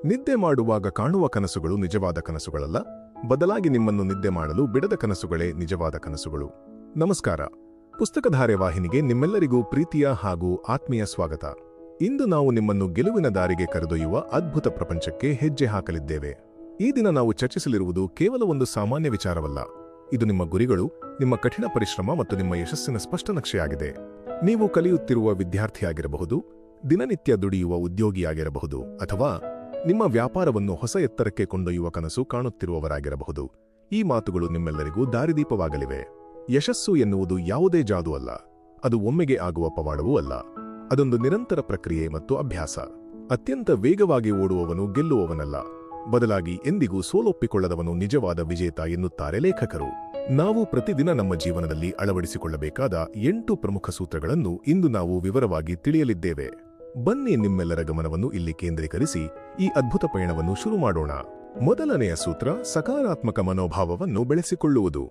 ನಿದ್ದೆ ಮಾಡುವಾಗ ಕಾಣುವ ಕನಸುಗಳು ನಿಜವಾದ ಕನಸುಗಳಲ್ಲ, ಬದಲಾಗಿ ನಿಮ್ಮನ್ನು ನಿದ್ದೆ ಮಾಡಲು ಬಿಡದ ಕನಸುಗಳೇ ನಿಜವಾದ ಕನಸುಗಳು. ನಮಸ್ಕಾರ. ಪುಸ್ತಕಧಾರೆ ವಾಹಿನಿಗೆ ನಿಮ್ಮೆಲ್ಲರಿಗೂ ಪ್ರೀತಿಯ ಹಾಗೂ ಆತ್ಮೀಯ ಸ್ವಾಗತ. ಇಂದು ನಾವು ನಿಮ್ಮನ್ನು ಗೆಲುವಿನ ದಾರಿಗೆ ಕರೆದೊಯ್ಯುವ ಅದ್ಭುತ ಪ್ರಪಂಚಕ್ಕೆ ಹೆಜ್ಜೆ ಹಾಕಲಿದ್ದೇವೆ. ಈ ದಿನ ನಾವು ಚರ್ಚಿಸಲಿರುವುದು ಕೇವಲ ಒಂದು ಸಾಮಾನ್ಯ ವಿಚಾರವಲ್ಲ. ಇದು ನಿಮ್ಮ ಗುರಿಗಳು, ನಿಮ್ಮ ಕಠಿಣ ಪರಿಶ್ರಮ ಮತ್ತು ನಿಮ್ಮ ಯಶಸ್ಸಿನ ಸ್ಪಷ್ಟ ನಕ್ಷೆಯಾಗಿದೆ. ನೀವು ಕಲಿಯುತ್ತಿರುವ ವಿದ್ಯಾರ್ಥಿಯಾಗಿರಬಹುದು, ದಿನನಿತ್ಯ ದುಡಿಯುವ ಉದ್ಯೋಗಿಯಾಗಿರಬಹುದು, ಅಥವಾ ನಿಮ್ಮ ವ್ಯಾಪಾರವನ್ನು ಹೊಸ ಎತ್ತರಕ್ಕೆ ಕೊಂಡೊಯ್ಯುವ ಕನಸು ಕಾಣುತ್ತಿರುವವರಾಗಿರಬಹುದು. ಈ ಮಾತುಗಳು ನಿಮ್ಮೆಲ್ಲರಿಗೂ ದಾರಿದೀಪವಾಗಲಿವೆ. ಯಶಸ್ಸು ಎನ್ನುವುದು ಯಾವುದೇ ಜಾದು ಅಲ್ಲ, ಅದು ಒಮ್ಮೆಗೆ ಆಗುವ ಪವಾಡವೂ ಅಲ್ಲ. ಅದೊಂದು ನಿರಂತರ ಪ್ರಕ್ರಿಯೆ ಮತ್ತು ಅಭ್ಯಾಸ. ಅತ್ಯಂತ ವೇಗವಾಗಿ ಓಡುವವನು ಗೆಲ್ಲುವವನಲ್ಲ, ಬದಲಾಗಿ ಎಂದಿಗೂ ಸೋಲೊಪ್ಪಿಕೊಳ್ಳದವನು ನಿಜವಾದ ವಿಜೇತ ಎನ್ನುತ್ತಾರೆ ಲೇಖಕರು. ನಾವು ಪ್ರತಿದಿನ ನಮ್ಮ ಜೀವನದಲ್ಲಿ ಅಳವಡಿಸಿಕೊಳ್ಳಬೇಕಾದ 8 ಪ್ರಮುಖ ಸೂತ್ರಗಳನ್ನು ಇಂದು ನಾವು ವಿವರವಾಗಿ ತಿಳಿಯಲಿದ್ದೇವೆ. ಬನ್ನಿ ನಿಮ್ಮೆಲ್ಲರ ಗಮನವನ್ನು ಇಲ್ಲಿ ಕೇಂದ್ರೀಕರಿಸಿ ಈ ಅದ್ಭುತ ಪಯಣವನ್ನು ಶುರು ಮಾಡೋಣ. ಮೊದಲನೆಯ ಸೂತ್ರ, ಸಕಾರಾತ್ಮಕ ಮನೋಭಾವವನ್ನು ಬೆಳೆಸಿಕೊಳ್ಳುವುದು.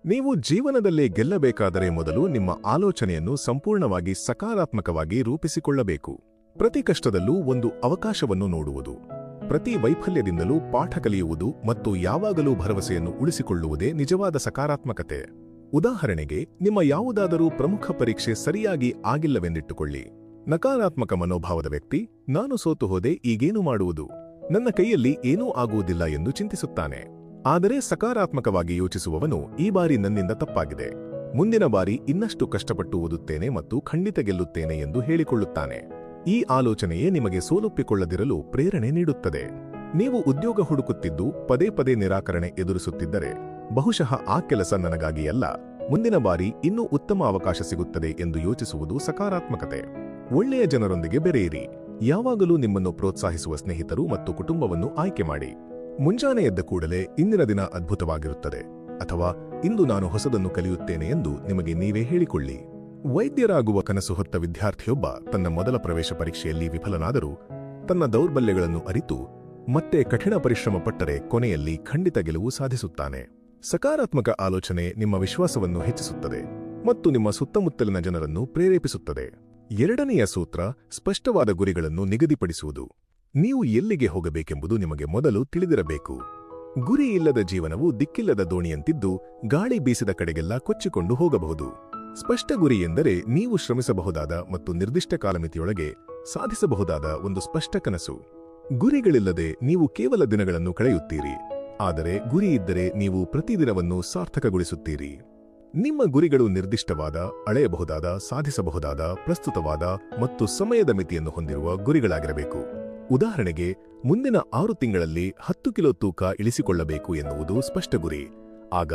ನೀವು ಜೀವನದಲ್ಲಿ ಗೆಲ್ಲಬೇಕಾದರೆ ಮೊದಲು ನಿಮ್ಮ ಆಲೋಚನೆಯನ್ನು ಸಂಪೂರ್ಣವಾಗಿ ಸಕಾರಾತ್ಮಕವಾಗಿ ರೂಪಿಸಿಕೊಳ್ಳಬೇಕು. ಪ್ರತಿ ಕಷ್ಟದಲ್ಲೂ ಒಂದು ಅವಕಾಶವನ್ನು ನೋಡುವುದು, ಪ್ರತಿ ವೈಫಲ್ಯದಿಂದಲೂ ಪಾಠ ಕಲಿಯುವುದು ಮತ್ತು ಯಾವಾಗಲೂ ಭರವಸೆಯನ್ನು ಉಳಿಸಿಕೊಳ್ಳುವುದೇ ನಿಜವಾದ ಸಕಾರಾತ್ಮಕತೆ. ಉದಾಹರಣೆಗೆ, ನಿಮ್ಮ ಯಾವುದಾದರೂ ಪ್ರಮುಖ ಪರೀಕ್ಷೆ ಸರಿಯಾಗಿ ಆಗಿಲ್ಲವೆಂದಿಟ್ಟುಕೊಳ್ಳಿ. ನಕಾರಾತ್ಮಕ ಮನೋಭಾವದ ವ್ಯಕ್ತಿ, ನಾನು ಸೋತು ಹೋದೆ, ಈಗೇನು ಮಾಡುವುದು, ನನ್ನ ಕೈಯಲ್ಲಿ ಏನೂ ಆಗುವುದಿಲ್ಲ ಎಂದು ಚಿಂತಿಸುತ್ತಾನೆ. ಆದರೆ ಸಕಾರಾತ್ಮಕವಾಗಿ ಯೋಚಿಸುವವನು, ಈ ಬಾರಿ ನನ್ನಿಂದ ತಪ್ಪಾಗಿದೆ, ಮುಂದಿನ ಬಾರಿ ಇನ್ನಷ್ಟು ಕಷ್ಟಪಟ್ಟು ಓದುತ್ತೇನೆ ಮತ್ತು ಖಂಡಿತ ಗೆಲ್ಲುತ್ತೇನೆ ಎಂದು ಹೇಳಿಕೊಳ್ಳುತ್ತಾನೆ. ಈ ಆಲೋಚನೆಯೇ ನಿಮಗೆ ಸೋಲೊಪ್ಪಿಕೊಳ್ಳದಿರಲು ಪ್ರೇರಣೆ ನೀಡುತ್ತದೆ. ನೀವು ಉದ್ಯೋಗ ಹುಡುಕುತ್ತಿದ್ದು ಪದೇ ಪದೇ ನಿರಾಕರಣೆ ಎದುರಿಸುತ್ತಿದ್ದರೆ, ಬಹುಶಃ ಆ ಕೆಲಸ ನನಗಾಗಿ ಅಲ್ಲ, ಮುಂದಿನ ಬಾರಿ ಇನ್ನೂ ಉತ್ತಮ ಅವಕಾಶ ಸಿಗುತ್ತದೆ ಎಂದು ಯೋಚಿಸುವುದು ಸಕಾರಾತ್ಮಕತೆ. ಒಳ್ಳೆಯ ಜನರೊಂದಿಗೆ ಬೆರೆಯಿರಿ. ಯಾವಾಗಲೂ ನಿಮ್ಮನ್ನು ಪ್ರೋತ್ಸಾಹಿಸುವ ಸ್ನೇಹಿತರು ಮತ್ತು ಕುಟುಂಬವನ್ನು ಆಯ್ಕೆ ಮಾಡಿ. ಮುಂಜಾನೆ ಎದ್ದ ಕೂಡಲೇ ಇಂದಿನ ದಿನ ಅದ್ಭುತವಾಗಿರುತ್ತದೆ, ಅಥವಾ ಇಂದು ನಾನು ಹೊಸದನ್ನು ಕಲಿಯುತ್ತೇನೆ ಎಂದು ನಿಮಗೆ ನೀವೇ ಹೇಳಿಕೊಳ್ಳಿ. ವೈದ್ಯರಾಗುವ ಕನಸು ಹೊತ್ತ ವಿದ್ಯಾರ್ಥಿಯೊಬ್ಬ ತನ್ನ ಮೊದಲ ಪ್ರವೇಶ ಪರೀಕ್ಷೆಯಲ್ಲಿ ವಿಫಲನಾದರೂ ತನ್ನ ದೌರ್ಬಲ್ಯಗಳನ್ನು ಅರಿತು ಮತ್ತೆ ಕಠಿಣ ಪರಿಶ್ರಮ ಪಟ್ಟರೆ ಕೊನೆಯಲ್ಲಿ ಖಂಡಿತ ಗೆಲುವು ಸಾಧಿಸುತ್ತಾನೆ. ಸಕಾರಾತ್ಮಕ ಆಲೋಚನೆ ನಿಮ್ಮ ವಿಶ್ವಾಸವನ್ನು ಹೆಚ್ಚಿಸುತ್ತದೆ ಮತ್ತು ನಿಮ್ಮ ಸುತ್ತಮುತ್ತಲಿನ ಜನರನ್ನು ಪ್ರೇರೇಪಿಸುತ್ತದೆ. ಎರಡನೆಯ ಸೂತ್ರ, ಸ್ಪಷ್ಟವಾದ ಗುರಿಗಳನ್ನು ನಿಗದಿಪಡಿಸುವುದು. ನೀವು ಎಲ್ಲಿಗೆ ಹೋಗಬೇಕೆಂಬುದು ನಿಮಗೆ ಮೊದಲು ತಿಳಿದಿರಬೇಕು. ಗುರಿ ಇಲ್ಲದ ಜೀವನವು ದಿಕ್ಕಿಲ್ಲದ ದೋಣಿಯಂತಿದ್ದು, ಗಾಳಿ ಬೀಸಿದ ಕಡೆಗೆಲ್ಲ ಕೊಚ್ಚಿಕೊಂಡು ಹೋಗಬಹುದು. ಸ್ಪಷ್ಟ ಗುರಿ ಎಂದರೆ ನೀವು ಶ್ರಮಿಸಬಹುದಾದ ಮತ್ತು ನಿರ್ದಿಷ್ಟ ಕಾಲಮಿತಿಯೊಳಗೆ ಸಾಧಿಸಬಹುದಾದ ಒಂದು ಸ್ಪಷ್ಟ ಕನಸು. ಗುರಿಗಳಿಲ್ಲದೆ ನೀವು ಕೇವಲ ದಿನಗಳನ್ನು ಕಳೆಯುತ್ತೀರಿ, ಆದರೆ ಗುರಿ ಇದ್ದರೆ ನೀವು ಪ್ರತಿದಿನವನ್ನು ಸಾರ್ಥಕಗೊಳಿಸುತ್ತೀರಿ. ನಿಮ್ಮ ಗುರಿಗಳು ನಿರ್ದಿಷ್ಟವಾದ, ಅಳೆಯಬಹುದಾದ, ಸಾಧಿಸಬಹುದಾದ, ಪ್ರಸ್ತುತವಾದ ಮತ್ತು ಸಮಯದ ಮಿತಿಯನ್ನು ಹೊಂದಿರುವ ಗುರಿಗಳಾಗಿರಬೇಕು. ಉದಾಹರಣೆಗೆ, ಮುಂದಿನ 6 ತಿಂಗಳಲ್ಲಿ 10 ಕಿಲೋ ತೂಕ ಇಳಿಸಿಕೊಳ್ಳಬೇಕು ಎನ್ನುವುದು ಸ್ಪಷ್ಟ ಗುರಿ. ಆಗ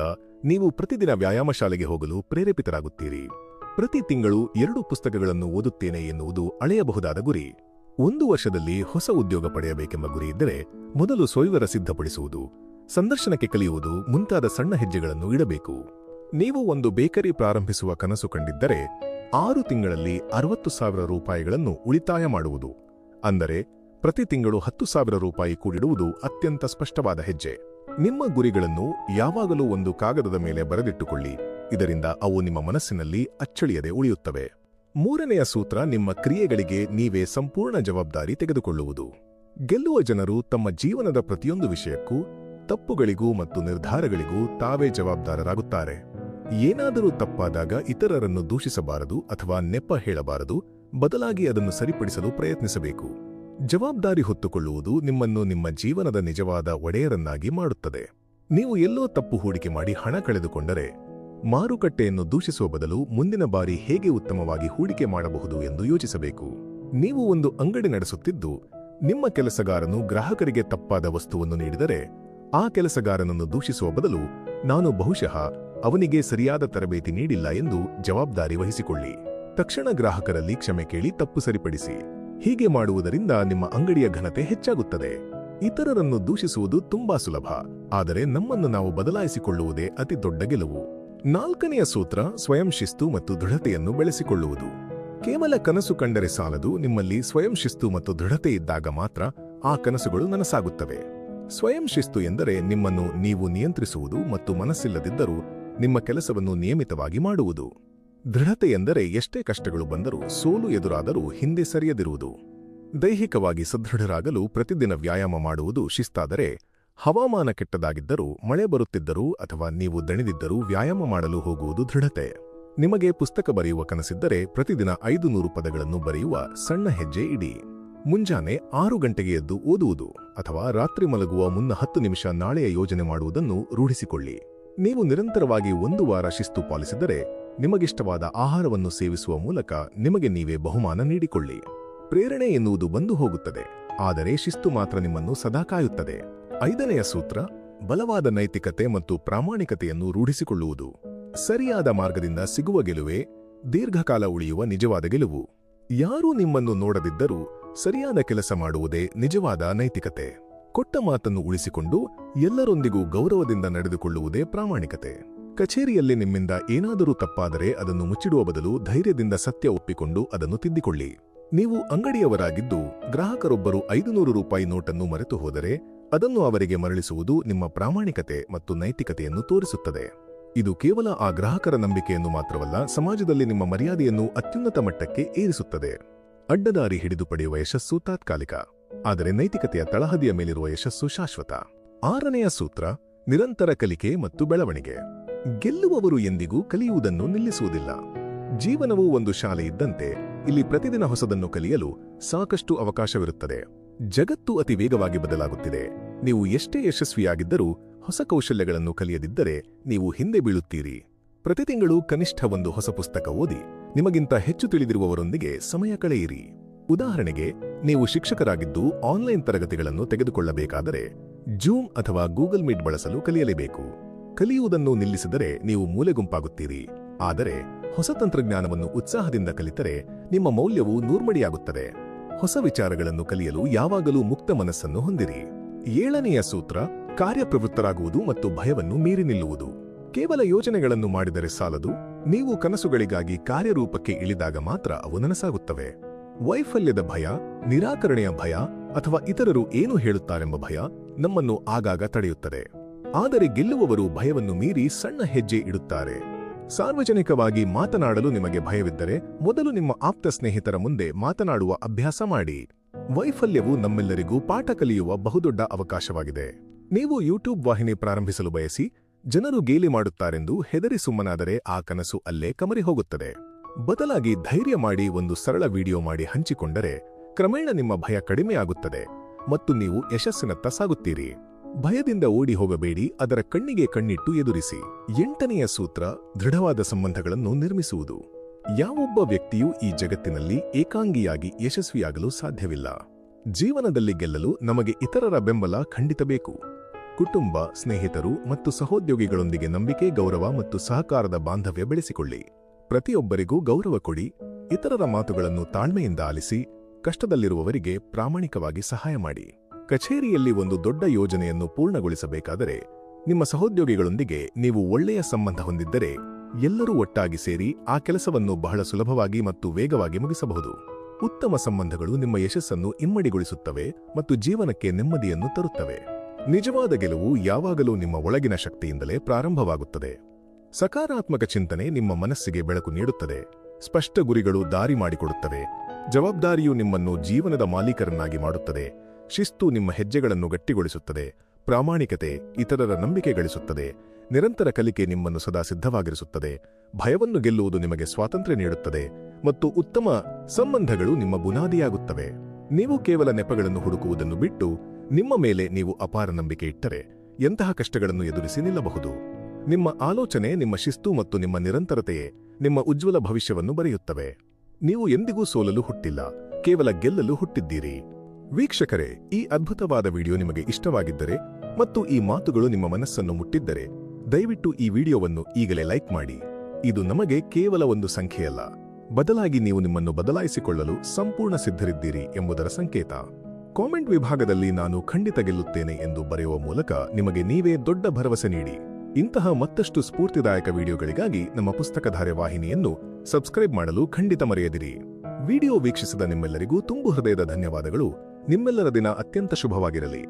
ನೀವು ಪ್ರತಿದಿನ ವ್ಯಾಯಾಮ ಶಾಲೆಗೆ ಹೋಗಲು ಪ್ರೇರೇಪಿತರಾಗುತ್ತೀರಿ. ಪ್ರತಿ ತಿಂಗಳು 2 ಪುಸ್ತಕಗಳನ್ನು ಓದುತ್ತೇನೆ ಎನ್ನುವುದು ಅಳೆಯಬಹುದಾದ ಗುರಿ. 1 ವರ್ಷದಲ್ಲಿ ಹೊಸ ಉದ್ಯೋಗ ಪಡೆಯಬೇಕೆಂಬ ಗುರಿ ಇದ್ದರೆ, ಮೊದಲು ಸ್ವಯಂವರ ಸಿದ್ಧಪಡಿಸುವುದು, ಸಂದರ್ಶನಕ್ಕೆ ಕಲಿಯುವುದು ಮುಂತಾದ ಸಣ್ಣ ಹೆಜ್ಜೆಗಳನ್ನು ಇಡಬೇಕು. ನೀವು ಒಂದು ಬೇಕರಿ ಪ್ರಾರಂಭಿಸುವ ಕನಸು ಕಂಡಿದ್ದರೆ, 6 ತಿಂಗಳಲ್ಲಿ 60,000 ರೂಪಾಯಿಗಳನ್ನು ಉಳಿತಾಯ ಮಾಡುವುದು, ಅಂದರೆ ಪ್ರತಿ ತಿಂಗಳು 10,000 ರೂಪಾಯಿ ಕೂಡಿಡುವುದು ಅತ್ಯಂತ ಸ್ಪಷ್ಟವಾದ ಹೆಜ್ಜೆ. ನಿಮ್ಮ ಗುರಿಗಳನ್ನು ಯಾವಾಗಲೂ ಒಂದು ಕಾಗದದ ಮೇಲೆ ಬರೆದಿಟ್ಟುಕೊಳ್ಳಿ, ಇದರಿಂದ ಅವು ನಿಮ್ಮ ಮನಸ್ಸಿನಲ್ಲಿ ಅಚ್ಚಳಿಯದೆ ಉಳಿಯುತ್ತವೆ. ಮೂರನೆಯ ಸೂತ್ರ, ನಿಮ್ಮ ಕ್ರಿಯೆಗಳಿಗೆ ನೀವೇ ಸಂಪೂರ್ಣ ಜವಾಬ್ದಾರಿ ತೆಗೆದುಕೊಳ್ಳುವುದು. ಗೆಲ್ಲುವ ಜನರು ತಮ್ಮ ಜೀವನದ ಪ್ರತಿಯೊಂದು ವಿಷಯಕ್ಕೂ, ತಪ್ಪುಗಳಿಗೂ ಮತ್ತು ನಿರ್ಧಾರಗಳಿಗೂ ತಾವೇ ಜವಾಬ್ದಾರರಾಗುತ್ತಾರೆ. ಏನಾದರೂ ತಪ್ಪಾದಾಗ ಇತರರನ್ನು ದೂಷಿಸಬಾರದು ಅಥವಾ ನೆಪ ಹೇಳಬಾರದು, ಬದಲಾಗಿ ಅದನ್ನು ಸರಿಪಡಿಸಲು ಪ್ರಯತ್ನಿಸಬೇಕು. ಜವಾಬ್ದಾರಿ ಹೊತ್ತುಕೊಳ್ಳುವುದು ನಿಮ್ಮನ್ನು ನಿಮ್ಮ ಜೀವನದ ನಿಜವಾದ ಒಡೆಯರನ್ನಾಗಿ ಮಾಡುತ್ತದೆ. ನೀವು ಎಲ್ಲೋ ತಪ್ಪು ಹೂಡಿಕೆ ಮಾಡಿ ಹಣ ಕಳೆದುಕೊಂಡರೆ, ಮಾರುಕಟ್ಟೆಯನ್ನು ದೂಷಿಸುವ ಬದಲು ಮುಂದಿನ ಬಾರಿ ಹೇಗೆ ಉತ್ತಮವಾಗಿ ಹೂಡಿಕೆ ಮಾಡಬಹುದು ಎಂದು ಯೋಚಿಸಬೇಕು. ನೀವು ಒಂದು ಅಂಗಡಿ ನಡೆಸುತ್ತಿದ್ದು, ನಿಮ್ಮ ಕೆಲಸಗಾರನು ಗ್ರಾಹಕರಿಗೆ ತಪ್ಪಾದ ವಸ್ತುವನ್ನು ನೀಡಿದರೆ, ಆ ಕೆಲಸಗಾರನನ್ನು ದೂಷಿಸುವ ಬದಲು, ನಾನು ಬಹುಶಃ ಅವನಿಗೆ ಸರಿಯಾದ ತರಬೇತಿ ನೀಡಿಲ್ಲ ಎಂದು ಜವಾಬ್ದಾರಿ ವಹಿಸಿಕೊಳ್ಳಿ. ತಕ್ಷಣ ಗ್ರಾಹಕರಲ್ಲಿ ಕ್ಷಮೆ ಕೇಳಿ ತಪ್ಪು ಸರಿಪಡಿಸಿ. ಹೀಗೆ ಮಾಡುವುದರಿಂದ ನಿಮ್ಮ ಅಂಗಡಿಯ ಘನತೆ ಹೆಚ್ಚಾಗುತ್ತದೆ. ಇತರರನ್ನು ದೂಷಿಸುವುದು ತುಂಬಾ ಸುಲಭ, ಆದರೆ ನಮ್ಮನ್ನು ನಾವು ಬದಲಾಯಿಸಿಕೊಳ್ಳುವುದೇ ಅತಿ ದೊಡ್ಡ ಗೆಲುವು. 4ನೆಯ ಸೂತ್ರ, ಸ್ವಯಂ ಶಿಸ್ತು ಮತ್ತು ದೃಢತೆಯನ್ನು ಬೆಳೆಸಿಕೊಳ್ಳುವುದು. ಕೇವಲ ಕನಸು ಕಂಡರೆ ಸಾಲದು, ನಿಮ್ಮಲ್ಲಿ ಸ್ವಯಂ ಶಿಸ್ತು ಮತ್ತು ದೃಢತೆ ಇದ್ದಾಗ ಮಾತ್ರ ಆ ಕನಸುಗಳು ನನಸಾಗುತ್ತವೆ. ಸ್ವಯಂ ಶಿಸ್ತು ಎಂದರೆ ನಿಮ್ಮನ್ನು ನೀವು ನಿಯಂತ್ರಿಸುವುದು ಮತ್ತು ಮನಸ್ಸಿಲ್ಲದಿದ್ದರೂ ನಿಮ್ಮ ಕೆಲಸವನ್ನು ನಿಯಮಿತವಾಗಿ ಮಾಡುವುದು. ದೃಢತೆ ಎಂದರೆ ಎಷ್ಟೇ ಕಷ್ಟಗಳು ಬಂದರೂ, ಸೋಲು ಎದುರಾದರೂ ಹಿಂದೆ ಸರಿಯದಿರುವುದು. ದೈಹಿಕವಾಗಿ ಸದೃಢರಾಗಲು ಪ್ರತಿದಿನ ವ್ಯಾಯಾಮ ಮಾಡುವುದು ಶಿಸ್ತಾದರೆ, ಹವಾಮಾನ ಕೆಟ್ಟದಾಗಿದ್ದರೂ, ಮಳೆ ಬರುತ್ತಿದ್ದರೂ ಅಥವಾ ನೀವು ದಣಿದಿದ್ದರೂ ವ್ಯಾಯಾಮ ಮಾಡಲು ಹೋಗುವುದು ದೃಢತೆ. ನಿಮಗೆ ಪುಸ್ತಕ ಬರೆಯುವ ಕನಸಿದ್ದರೆ ಪ್ರತಿದಿನ 500 ಪದಗಳನ್ನು ಬರೆಯುವ ಸಣ್ಣ ಹೆಜ್ಜೆ ಇಡಿ. ಮುಂಜಾನೆ 6 ಗಂಟೆಗೆ ಎದ್ದು ಓದುವುದು ಅಥವಾ ರಾತ್ರಿ ಮಲಗುವ ಮುನ್ನ 10 ನಿಮಿಷ ನಾಳೆಯ ಯೋಜನೆ ಮಾಡುವುದನ್ನು ರೂಢಿಸಿಕೊಳ್ಳಿ. ನೀವು ನಿರಂತರವಾಗಿ 1 ವಾರ ಶಿಸ್ತು ಪಾಲಿಸಿದರೆ, ನಿಮಗಿಷ್ಟವಾದ ಆಹಾರವನ್ನು ಸೇವಿಸುವ ಮೂಲಕ ನಿಮಗೆ ನೀವೇ ಬಹುಮಾನ ನೀಡಿಕೊಳ್ಳಿ. ಪ್ರೇರಣೆ ಎನ್ನುವುದು ಬಂದು ಹೋಗುತ್ತದೆ, ಆದರೆ ಶಿಸ್ತು ಮಾತ್ರ ನಿಮ್ಮನ್ನು ಸದಾ ಕಾಯುತ್ತದೆ. 5ನೆಯ ಸೂತ್ರ, ಬಲವಾದ ನೈತಿಕತೆ ಮತ್ತು ಪ್ರಾಮಾಣಿಕತೆಯನ್ನು ರೂಢಿಸಿಕೊಳ್ಳುವುದು. ಸರಿಯಾದ ಮಾರ್ಗದಿಂದ ಸಿಗುವ ಗೆಲುವೇ ದೀರ್ಘಕಾಲ ಉಳಿಯುವ ನಿಜವಾದ ಗೆಲುವು. ಯಾರೂ ನಿಮ್ಮನ್ನು ನೋಡದಿದ್ದರೂ ಸರಿಯಾದ ಕೆಲಸ ಮಾಡುವುದೇ ನಿಜವಾದ ನೈತಿಕತೆ. ಕೊಟ್ಟ ಮಾತನ್ನು ಉಳಿಸಿಕೊಂಡು ಎಲ್ಲರೊಂದಿಗೂ ಗೌರವದಿಂದ ನಡೆದುಕೊಳ್ಳುವುದೇ ಪ್ರಾಮಾಣಿಕತೆ. ಕಚೇರಿಯಲ್ಲಿ ನಿಮ್ಮಿಂದ ಏನಾದರೂ ತಪ್ಪಾದರೆ ಅದನ್ನು ಮುಚ್ಚಿಡುವ ಬದಲು ಧೈರ್ಯದಿಂದ ಸತ್ಯ ಒಪ್ಪಿಕೊಂಡು ಅದನ್ನು ತಿದ್ದಿಕೊಳ್ಳಿ. ನೀವು ಅಂಗಡಿಯವರಾಗಿದ್ದು ಗ್ರಾಹಕರೊಬ್ಬರು 500 ರೂಪಾಯಿ ನೋಟನ್ನು ಮರೆತು ಹೋದರೆ ಅದನ್ನು ಅವರಿಗೆ ಮರಳಿಸುವುದು ನಿಮ್ಮ ಪ್ರಾಮಾಣಿಕತೆ ಮತ್ತು ನೈತಿಕತೆಯನ್ನು ತೋರಿಸುತ್ತದೆ. ಇದು ಕೇವಲ ಆ ಗ್ರಾಹಕರ ನಂಬಿಕೆಯನ್ನು ಮಾತ್ರವಲ್ಲ, ಸಮಾಜದಲ್ಲಿ ನಿಮ್ಮ ಮರ್ಯಾದೆಯನ್ನು ಅತ್ಯುನ್ನತ ಮಟ್ಟಕ್ಕೆ ಏರಿಸುತ್ತದೆ. ಅಡ್ಡದಾರಿ ಹಿಡಿದು ಪಡೆಯುವ ಯಶಸ್ಸು ತಾತ್ಕಾಲಿಕ, ಆದರೆ ನೈತಿಕತೆಯ ತಳಹದಿಯ ಮೇಲಿರುವ ಯಶಸ್ಸು ಶಾಶ್ವತ. 6ನೆಯ ಸೂತ್ರ, ನಿರಂತರ ಕಲಿಕೆ ಮತ್ತು ಬೆಳವಣಿಗೆ. ಗೆಲ್ಲುವವರು ಎಂದಿಗೂ ಕಲಿಯುವುದನ್ನು ನಿಲ್ಲಿಸುವುದಿಲ್ಲ. ಜೀವನವು ಒಂದು ಶಾಲೆ ಇದ್ದಂತೆ, ಇಲ್ಲಿ ಪ್ರತಿದಿನ ಹೊಸದನ್ನು ಕಲಿಯಲು ಸಾಕಷ್ಟು ಅವಕಾಶವಿರುತ್ತದೆ. ಜಗತ್ತು ಅತಿ ವೇಗವಾಗಿ ಬದಲಾಗುತ್ತಿದೆ. ನೀವು ಎಷ್ಟೇ ಯಶಸ್ವಿಯಾಗಿದ್ದರೂ ಹೊಸ ಕೌಶಲ್ಯಗಳನ್ನು ಕಲಿಯದಿದ್ದರೆ ನೀವು ಹಿಂದೆ ಬೀಳುತ್ತೀರಿ. ಪ್ರತಿ ತಿಂಗಳು ಕನಿಷ್ಠ ಒಂದು ಹೊಸ ಪುಸ್ತಕ ಓದಿ, ನಿಮಗಿಂತ ಹೆಚ್ಚು ತಿಳಿದಿರುವವರೊಂದಿಗೆ ಸಮಯ ಕಳೆಯಿರಿ. ಉದಾಹರಣೆಗೆ, ನೀವು ಶಿಕ್ಷಕರಾಗಿದ್ದು ಆನ್ಲೈನ್ ತರಗತಿಗಳನ್ನು ತೆಗೆದುಕೊಳ್ಳಬೇಕಾದರೆ ಜೂಮ್ ಅಥವಾ ಗೂಗಲ್ ಮೀಟ್ ಬಳಸಲು ಕಲಿಯಲೇಬೇಕು. ಕಲಿಯುವುದನ್ನು ನಿಲ್ಲಿಸಿದರೆ ನೀವು ಮೂಲೆಗುಂಪಾಗುತ್ತೀರಿ. ಆದರೆ ಹೊಸ ತಂತ್ರಜ್ಞಾನವನ್ನು ಉತ್ಸಾಹದಿಂದ ಕಲಿತರೆ ನಿಮ್ಮ ಮೌಲ್ಯವು ನೂರ್ಮಡಿಯಾಗುತ್ತದೆ. ಹೊಸ ವಿಚಾರಗಳನ್ನು ಕಲಿಯಲು ಯಾವಾಗಲೂ ಮುಕ್ತ ಮನಸ್ಸನ್ನು ಹೊಂದಿರಿ. 7ನೆಯ ಸೂತ್ರ, ಕಾರ್ಯಪ್ರವೃತ್ತರಾಗುವುದು ಮತ್ತು ಭಯವನ್ನು ಮೀರಿ ನಿಲ್ಲುವುದು. ಕೇವಲ ಯೋಜನೆಗಳನ್ನು ಮಾಡಿದರೆ ಸಾಲದು, ನೀವು ಕನಸುಗಳಿಗಾಗಿ ಕಾರ್ಯರೂಪಕ್ಕೆ ಇಳಿದಾಗ ಮಾತ್ರ ಅವು ನನಸಾಗುತ್ತವೆ. ವೈಫಲ್ಯದ ಭಯ, ನಿರಾಕರಣೆಯ ಭಯ ಅಥವಾ ಇತರರು ಏನು ಹೇಳುತ್ತಾರೆಂಬ ಭಯ ನಮ್ಮನ್ನು ಆಗಾಗ ತಡೆಯುತ್ತದೆ. ಆದರೆ ಗೆಲ್ಲುವವರು ಭಯವನ್ನು ಮೀರಿ ಸಣ್ಣ ಹೆಜ್ಜೆ ಇಡುತ್ತಾರೆ. ಸಾರ್ವಜನಿಕವಾಗಿ ಮಾತನಾಡಲು ನಿಮಗೆ ಭಯವಿದ್ದರೆ ಮೊದಲು ನಿಮ್ಮ ಆಪ್ತ ಸ್ನೇಹಿತರ ಮುಂದೆ ಮಾತನಾಡುವ ಅಭ್ಯಾಸ ಮಾಡಿ. ವೈಫಲ್ಯವು ನಮ್ಮೆಲ್ಲರಿಗೂ ಪಾಠ ಕಲಿಯುವ ಬಹುದೊಡ್ಡ ಅವಕಾಶವಾಗಿದೆ. ನೀವು ಯೂಟ್ಯೂಬ್ ವಾಹಿನಿ ಪ್ರಾರಂಭಿಸಲು ಬಯಸಿ ಜನರು ಗೇಲಿ ಮಾಡುತ್ತಾರೆಂದು ಹೆದರಿ ಸುಮ್ಮನಾದರೆ ಆ ಕನಸು ಅಲ್ಲೇ ಕಮರಿ ಹೋಗುತ್ತದೆ. ಬದಲಾಗಿ ಧೈರ್ಯ ಮಾಡಿ ಒಂದು ಸರಳ ವಿಡಿಯೋ ಮಾಡಿ ಹಂಚಿಕೊಂಡರೆ ಕ್ರಮೇಣ ನಿಮ್ಮ ಭಯ ಕಡಿಮೆಯಾಗುತ್ತದೆ ಮತ್ತು ನೀವು ಯಶಸ್ಸಿನತ್ತ ಸಾಗುತ್ತೀರಿ. ಭಯದಿಂದ ಓಡಿ ಹೋಗಬೇಡಿ, ಅದರ ಕಣ್ಣಿಗೆ ಕಣ್ಣಿಟ್ಟು ಎದುರಿಸಿ. 8ನೆಯ ಸೂತ್ರ, ದೃಢವಾದ ಸಂಬಂಧಗಳನ್ನು ನಿರ್ಮಿಸುವುದು. ಯಾವೊಬ್ಬ ವ್ಯಕ್ತಿಯೂ ಈ ಜಗತ್ತಿನಲ್ಲಿ ಏಕಾಂಗಿಯಾಗಿ ಯಶಸ್ವಿಯಾಗಲು ಸಾಧ್ಯವಿಲ್ಲ. ಜೀವನದಲ್ಲಿ ಗೆಲ್ಲಲು ನಮಗೆ ಇತರರ ಬೆಂಬಲ ಖಂಡಿತ ಬೇಕು. ಕುಟುಂಬ, ಸ್ನೇಹಿತರು ಮತ್ತು ಸಹೋದ್ಯೋಗಿಗಳೊಂದಿಗೆ ನಂಬಿಕೆ, ಗೌರವ ಮತ್ತು ಸಹಕಾರದ ಬಾಂಧವ್ಯ ಬೆಳೆಸಿಕೊಳ್ಳಿ. ಪ್ರತಿಯೊಬ್ಬರಿಗೂ ಗೌರವ ಕೊಡಿ, ಇತರರ ಮಾತುಗಳನ್ನು ತಾಳ್ಮೆಯಿಂದ ಆಲಿಸಿ, ಕಷ್ಟದಲ್ಲಿರುವವರಿಗೆ ಪ್ರಾಮಾಣಿಕವಾಗಿ ಸಹಾಯ ಮಾಡಿ. ಕಚೇರಿಯಲ್ಲಿ ಒಂದು ದೊಡ್ಡ ಯೋಜನೆಯನ್ನು ಪೂರ್ಣಗೊಳಿಸಬೇಕಾದರೆ ನಿಮ್ಮ ಸಹೋದ್ಯೋಗಿಗಳೊಂದಿಗೆ ನೀವು ಒಳ್ಳೆಯ ಸಂಬಂಧ ಹೊಂದಿದ್ದರೆ ಎಲ್ಲರೂ ಒಟ್ಟಾಗಿ ಸೇರಿ ಆ ಕೆಲಸವನ್ನು ಬಹಳ ಸುಲಭವಾಗಿ ಮತ್ತು ವೇಗವಾಗಿ ಮುಗಿಸಬಹುದು. ಉತ್ತಮ ಸಂಬಂಧಗಳು ನಿಮ್ಮ ಯಶಸ್ಸನ್ನು ಇಮ್ಮಡಿಗೊಳಿಸುತ್ತವೆ ಮತ್ತು ಜೀವನಕ್ಕೆ ನೆಮ್ಮದಿಯನ್ನು ತರುತ್ತವೆ. ನಿಜವಾದ ಗೆಲುವು ಯಾವಾಗಲೂ ನಿಮ್ಮ ಒಳಗಿನ ಶಕ್ತಿಯಿಂದಲೇ ಪ್ರಾರಂಭವಾಗುತ್ತದೆ. ಸಕಾರಾತ್ಮಕ ಚಿಂತನೆ ನಿಮ್ಮ ಮನಸ್ಸಿಗೆ ಬೆಳಕು ನೀಡುತ್ತದೆ. ಸ್ಪಷ್ಟ ಗುರಿಗಳು ದಾರಿ ಮಾಡಿಕೊಡುತ್ತವೆ. ಜವಾಬ್ದಾರಿಯು ನಿಮ್ಮನ್ನು ಜೀವನದ ಮಾಲೀಕರನ್ನಾಗಿ ಮಾಡುತ್ತದೆ. ಶಿಸ್ತು ನಿಮ್ಮ ಹೆಜ್ಜೆಗಳನ್ನು ಗಟ್ಟಿಗೊಳಿಸುತ್ತದೆ. ಪ್ರಾಮಾಣಿಕತೆ ಇತರರ ನಂಬಿಕೆ ಗಳಿಸುತ್ತದೆ. ನಿರಂತರ ಕಲಿಕೆ ನಿಮ್ಮನ್ನು ಸದಾ ಸಿದ್ಧವಾಗಿರಿಸುತ್ತದೆ. ಭಯವನ್ನು ಗೆಲ್ಲುವುದು ನಿಮಗೆ ಸ್ವಾತಂತ್ರ್ಯ ನೀಡುತ್ತದೆ ಮತ್ತು ಉತ್ತಮ ಸಂಬಂಧಗಳು ನಿಮ್ಮ ಬುನಾದಿಯಾಗುತ್ತವೆ. ನೀವು ಕೇವಲ ನೆಪಗಳನ್ನು ಹುಡುಕುವುದನ್ನು ಬಿಟ್ಟು ನಿಮ್ಮ ಮೇಲೆ ನೀವು ಅಪಾರ ನಂಬಿಕೆ ಇಟ್ಟರೆ ಎಂತಹ ಕಷ್ಟಗಳನ್ನು ಎದುರಿಸಿ ನಿಲ್ಲಬಹುದು. ನಿಮ್ಮ ಆಲೋಚನೆ, ನಿಮ್ಮ ಶಿಸ್ತು ಮತ್ತು ನಿಮ್ಮ ನಿರಂತರತೆಯೇ ನಿಮ್ಮ ಉಜ್ವಲ ಭವಿಷ್ಯವನ್ನು ಬರೆಯುತ್ತವೆ. ನೀವು ಎಂದಿಗೂ ಸೋಲಲು ಹುಟ್ಟಿಲ್ಲ, ಕೇವಲ ಗೆಲ್ಲಲು ಹುಟ್ಟಿದ್ದೀರಿ. ವೀಕ್ಷಕರೇ, ಈ ಅದ್ಭುತವಾದ ವಿಡಿಯೋ ನಿಮಗೆ ಇಷ್ಟವಾಗಿದ್ದರೆ ಮತ್ತು ಈ ಮಾತುಗಳು ನಿಮ್ಮ ಮನಸ್ಸನ್ನು ಮುಟ್ಟಿದ್ದರೆ ದಯವಿಟ್ಟು ಈ ವಿಡಿಯೋವನ್ನು ಈಗಲೇ ಲೈಕ್ ಮಾಡಿ. ಇದು ನಮಗೆ ಕೇವಲ ಒಂದು ಸಂಖ್ಯೆಯಲ್ಲ, ಬದಲಾಗಿ ನೀವು ನಿಮ್ಮನ್ನು ಬದಲಾಯಿಸಿಕೊಳ್ಳಲು ಸಂಪೂರ್ಣ ಸಿದ್ಧರಿದ್ದೀರಿ ಎಂಬುದರ ಸಂಕೇತ. ಕಾಮೆಂಟ್ ವಿಭಾಗದಲ್ಲಿ ನಾನು ಖಂಡಿತ ಗೆಲ್ಲುತ್ತೇನೆ ಎಂದು ಬರೆಯುವ ಮೂಲಕ ನಿಮಗೆ ನೀವೇ ದೊಡ್ಡ ಭರವಸೆ ನೀಡಿ. ಇಂತಹ ಮತ್ತಷ್ಟು ಸ್ಫೂರ್ತಿದಾಯಕ ವಿಡಿಯೋಗಳಿಗಾಗಿ ನಮ್ಮ ಪುಸ್ತಕಧಾರೆ ವಾಹಿನಿಯನ್ನು ಸಬ್ಸ್ಕ್ರೈಬ್ ಮಾಡಲು ಖಂಡಿತ ಮರೆಯದಿರಿ. ವಿಡಿಯೋ ವೀಕ್ಷಿಸಿದ ನಿಮ್ಮೆಲ್ಲರಿಗೂ ತುಂಬು ಹೃದಯದ ಧನ್ಯವಾದಗಳು. ನಿಮ್ಮೆಲ್ಲರ ದಿನ ಅತ್ಯಂತ ಶುಭವಾಗಿರಲಿ.